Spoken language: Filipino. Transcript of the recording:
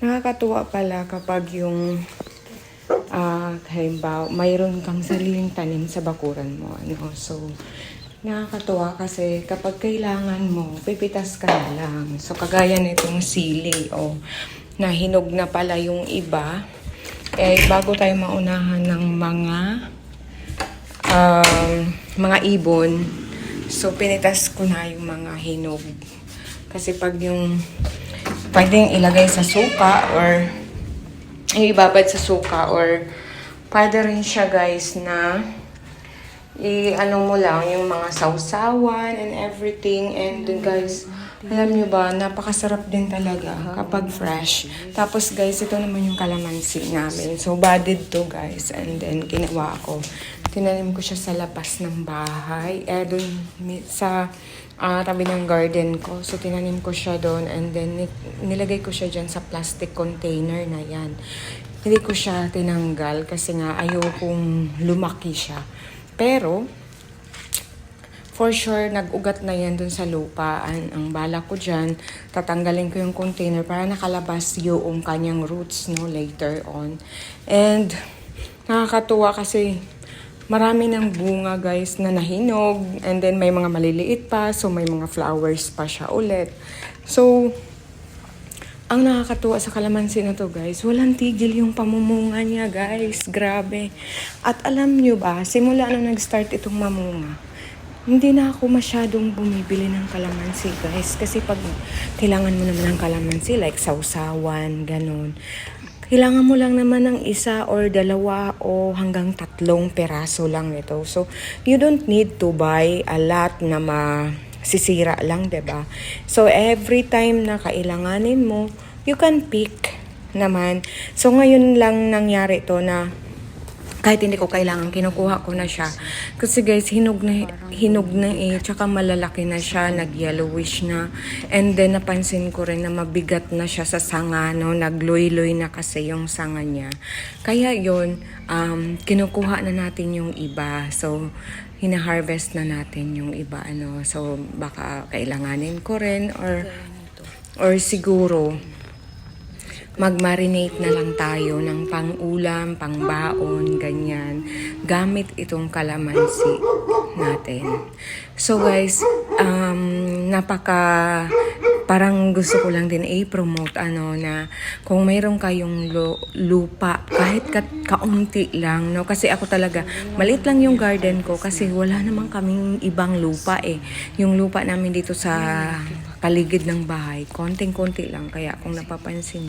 Nakakatuwa pala kapag yung halimbawa, mayroon kang sariling tanim sa bakuran mo. Ano? So, nakakatuwa kasi kapag kailangan mo, pipitas ka na lang. So, kagaya nitong sili, nahinog na pala yung iba. Bago tayo maunahan ng mga ibon, so, pinitas ko na yung mga hinog. Kasi pag yung pwedeng ilagay sa suka or ibabad sa suka or pwede rin siya guys na ano mo lang yung mga sausawan and everything. And guys, alam nyo ba, napakasarap din talaga kapag fresh. Tapos guys, ito naman yung kalamansi namin. So budded to guys, and then ginawa ko, tinanim ko siya sa labas ng bahay, dun sa tabi ng garden ko. So, tinanim ko siya doon and then nilagay ko siya dyan sa plastic container na yan. Hindi ko siya tinanggal kasi nga ayokong lumaki siya. Pero, for sure, nag-ugat na yan dun sa lupa. Ang bala ko dyan, tatanggalin ko yung container para nakalabas yung kanyang roots, no, later on. And, nakakatuwa kasi marami ng bunga guys na nahinog, and then may mga maliliit pa, so may mga flowers pa siya ulit. So, ang nakakatuwa sa kalamansi na to guys, walang tigil yung pamumunga niya guys, grabe. At alam nyo ba, simula nung nag-start itong mamunga, hindi na ako masyadong bumibili ng kalamansi guys, kasi pag kailangan mo naman ng kalamansi like sausawan, ganun, kailangan mo lang naman ng isa or dalawa o hanggang 3 peraso lang ito. So, you don't need to buy a lot na masisira lang, 'di ba? So, every time na kailanganin mo, you can pick naman. So, ngayon lang nangyari to na kahit hindi ko kailangan, kinukuha ko na siya. Kasi guys, hinog na tsaka malalaki na siya, nag-yellowish na. And then, napansin ko rin na mabigat na siya sa sanga, no? Nagloy-loy na kasi yung sanga niya. Kaya yun, kinukuha na natin yung iba. So, hina-harvest na natin yung iba, ano. So, baka kailanganin ko rin or siguro, mag-marinate na lang tayo ng pang-ulam, pang-baon, ganyan, gamit itong kalamansi natin. So guys, parang gusto ko lang din i-promote na kung mayroon kayong lupa, kahit kaunti lang, no? Kasi ako talaga, maliit lang yung garden ko kasi wala naman kaming ibang lupa Yung lupa namin dito sa paligid ng bahay, konting-konti lang. Kaya kung napapansin